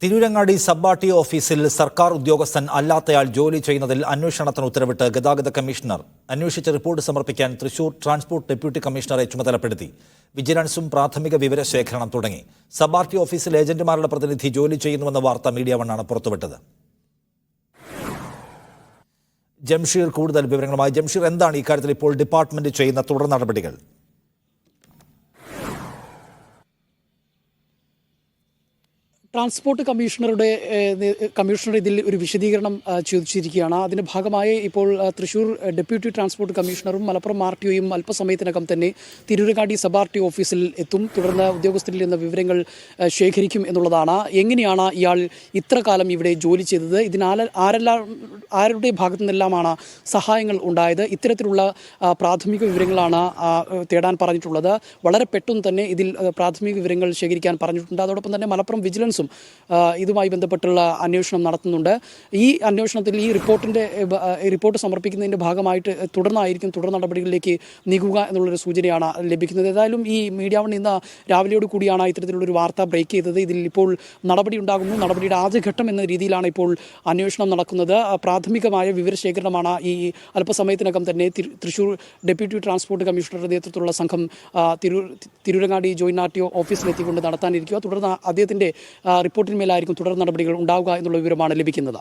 Tirurangadi sub RTO ഓഫീസിൽ സർക്കാർ ഉദ്യോഗസ്ഥൻ അല്ലാത്തയാൾ ജോലി ചെയ്യുന്നതിൽ അന്വേഷണത്തിന് ഉത്തരവിട്ട് ഗതാഗത കമ്മീഷണർ അന്വേഷിച്ച് റിപ്പോർട്ട് സമർപ്പിക്കാൻ തൃശൂർ ട്രാൻസ്പോർട്ട് ഡെപ്യൂട്ടി കമ്മീഷണറെ ചുമതലപ്പെടുത്തി. വിജിലൻസും പ്രാഥമിക വിവരശേഖരണം തുടങ്ങി. സബ് ആർടിഒ ഓഫീസിൽ ഏജന്റുമാരുടെ പ്രതിനിധി ജോലി ചെയ്യുന്നുവെന്ന വാർത്ത മീഡിയ വണ്ണാണ് പുറത്തുവിട്ടത്. ജംഷീർ കൂടുതൽ വിവരങ്ങളുമായി. ജംഷീർ, എന്താണ് ഇക്കാര്യത്തിൽ ഇപ്പോൾ ഡിപ്പാർട്ട്മെന്റ് ചെയ്യുന്ന തുടർ നടപടികൾ? ട്രാൻസ്പോർട്ട് കമ്മീഷണർ ഇതിൽ ഒരു വിശദീകരണം ചോദിച്ചിരിക്കുകയാണ്. അതിൻ്റെ ഭാഗമായി ഇപ്പോൾ തൃശൂർ ഡെപ്യൂട്ടി ട്രാൻസ്പോർട്ട് കമ്മീഷണറും മലപ്പുറം ആർടിഒയും അല്പസമയത്തിനകം തന്നെ തിരൂരങ്ങാടി സബ് ആർടിഒ ഓഫീസിൽ എത്തും. തുടർന്ന് ഉദ്യോഗസ്ഥരിൽ നിന്ന് വിവരങ്ങൾ ശേഖരിക്കും എന്നുള്ളതാണ്. എങ്ങനെയാണ് ഇയാൾ ഇത്ര കാലം ഇവിടെ ജോലി ചെയ്തത്, ആരുടെ ഭാഗത്തു നിന്നെല്ലാമാണ് സഹായങ്ങൾ ഉണ്ടായത്, ഇത്തരത്തിലുള്ള പ്രാഥമിക വിവരങ്ങളാണ് തേടാൻ പറഞ്ഞിട്ടുള്ളത്. വളരെ പെട്ടെന്ന് തന്നെ ഇതിൽ പ്രാഥമിക വിവരങ്ങൾ ശേഖരിക്കാൻ പറഞ്ഞിട്ടുണ്ട്. അതോടൊപ്പം തന്നെ മലപ്പുറം വിജിലൻസും ഇതുമായി ബന്ധപ്പെട്ടുള്ള അന്വേഷണം നടത്തുന്നുണ്ട്. ഈ അന്വേഷണത്തിൽ ഈ റിപ്പോർട്ട് സമർപ്പിക്കുന്നതിൻ്റെ ഭാഗമായിട്ട് തുടർ നടപടികളിലേക്ക് നീങ്ങുക എന്നുള്ളൊരു സൂചനയാണ് ലഭിക്കുന്നത്. ഏതായാലും ഈ മീഡിയ വൺ ഇന്ന് രാവിലെയോട് കൂടിയാണ് ഇത്തരത്തിലുള്ളൊരു വാർത്ത ബ്രേക്ക് ചെയ്തത്. ഇതിൽ ഇപ്പോൾ നടപടി ഉണ്ടാകുന്നു. നടപടിയുടെ ആദ്യഘട്ടം എന്ന രീതിയിലാണ് ഇപ്പോൾ അന്വേഷണം നടക്കുന്നത്. പ്രാഥമികമായ വിവരശേഖരണമാണ് ഈ അല്പസമയത്തിനകം തന്നെ തൃശൂർ ഡെപ്യൂട്ടി ട്രാൻസ്പോർട്ട് കമ്മീഷണറുടെ നേതൃത്വത്തിലുള്ള സംഘം തിരൂരങ്ങാടി ജോയിന്റ് ആർടിഒ ഓഫീസിലെത്തിക്കൊണ്ട് നടത്താനിരിക്കുക. തുടർന്ന് അദ്ദേഹത്തിൻ്റെ റിപ്പോർട്ടിന്മേലായിരിക്കും തുടർ നടപടികൾ ഉണ്ടാവുക എന്നുള്ള വിവരമാണ് ലഭിക്കുന്നത്.